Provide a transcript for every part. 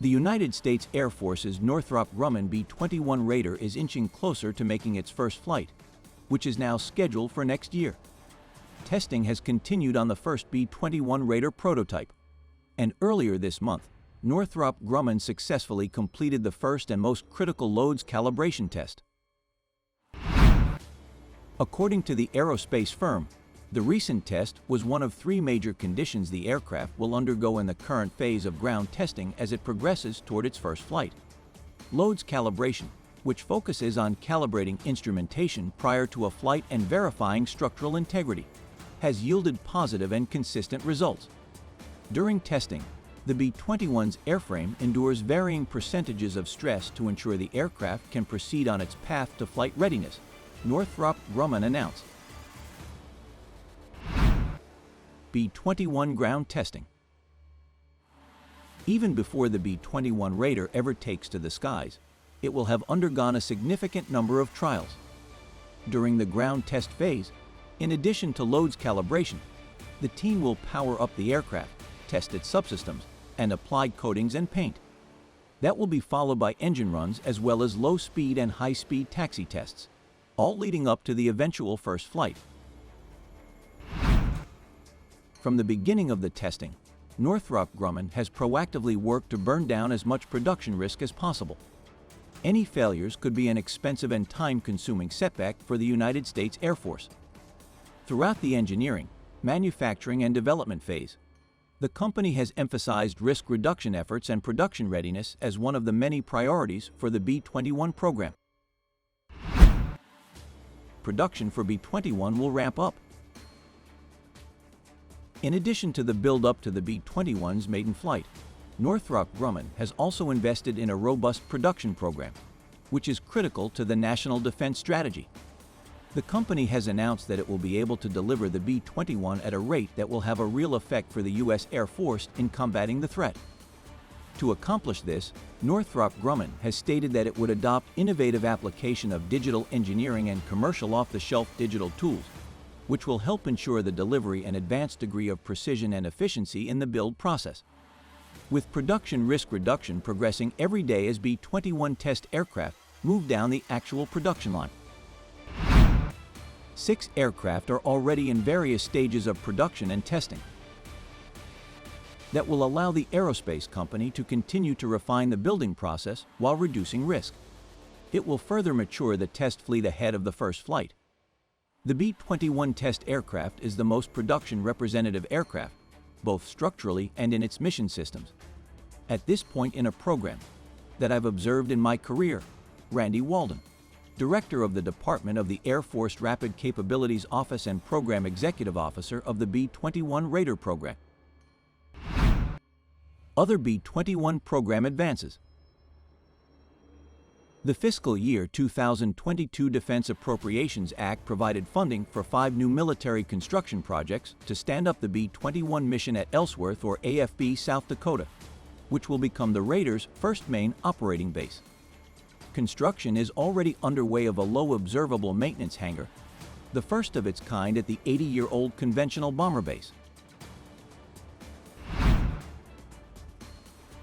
The United States Air Force's Northrop Grumman B-21 Raider is inching closer to making its first flight, which is now scheduled for next year. Testing has continued on the first B-21 Raider prototype, and earlier this month, Northrop Grumman successfully completed the first and most critical loads calibration test. According to the aerospace firm, the recent test was one of 3 major conditions the aircraft will undergo in the current phase of ground testing as it progresses toward its first flight. Loads calibration, which focuses on calibrating instrumentation prior to a flight and verifying structural integrity, has yielded positive and consistent results. During testing, the B-21's airframe endures varying percentages of stress to ensure the aircraft can proceed on its path to flight readiness, Northrop Grumman announced. B-21 ground testing. Even before the B-21 Raider ever takes to the skies, it will have undergone a significant number of trials. During the ground test phase, in addition to loads calibration, the team will power up the aircraft, test its subsystems, and apply coatings and paint. That will be followed by engine runs as well as low-speed and high-speed taxi tests, all leading up to the eventual first flight. From the beginning of the testing, Northrop Grumman has proactively worked to burn down as much production risk as possible. Any failures could be an expensive and time-consuming setback for the United States Air Force. Throughout the engineering, manufacturing, and development phase, the company has emphasized risk reduction efforts and production readiness as one of the many priorities for the B-21 program. Production for B-21 will ramp up. In addition to the build-up to the B-21's maiden flight, Northrop Grumman has also invested in a robust production program, which is critical to the national defense strategy. The company has announced that it will be able to deliver the B-21 at a rate that will have a real effect for the U.S. Air Force in combating the threat. To accomplish this, Northrop Grumman has stated that it would adopt innovative application of digital engineering and commercial off-the-shelf digital tools, which will help ensure the delivery and advanced degree of precision and efficiency in the build process. With production risk reduction progressing every day as B-21 test aircraft move down the actual production line. 6 aircraft are already in various stages of production and testing. That will allow the aerospace company to continue to refine the building process while reducing risk. It will further mature the test fleet ahead of the first flight. The B-21 test aircraft is the most production representative aircraft, both structurally and in its mission systems. At this point in a program that I've observed in my career, Randy Walden, Director of the Department of the Air Force Rapid Capabilities Office and Program Executive Officer of the B-21 Raider program. Other B-21 program advances. The fiscal year 2022 Defense Appropriations Act provided funding for 5 new military construction projects to stand up the B-21 mission at Ellsworth or AFB, South Dakota, which will become the Raider's first main operating base. Construction is already underway of a low observable maintenance hangar, the first of its kind at the 80-year-old conventional bomber base.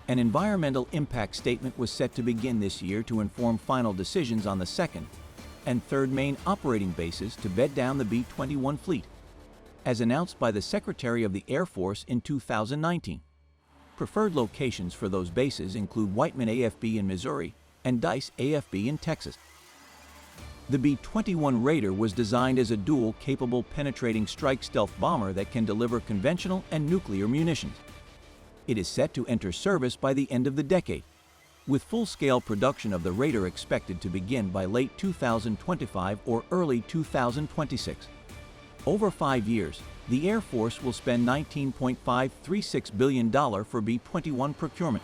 An environmental impact statement was set to begin this year to inform final decisions on the second and third main operating bases to bed down the B-21 fleet, as announced by the Secretary of the Air Force in 2019. Preferred locations for those bases include Whiteman AFB in Missouri and Dice AFB in Texas. The B-21 Raider was designed as a dual-capable penetrating strike stealth bomber that can deliver conventional and nuclear munitions. It is set to enter service by the end of the decade, with full-scale production of the Raider expected to begin by late 2025 or early 2026. Over 5 years, the Air Force will spend $19.536 billion for B-21 procurement.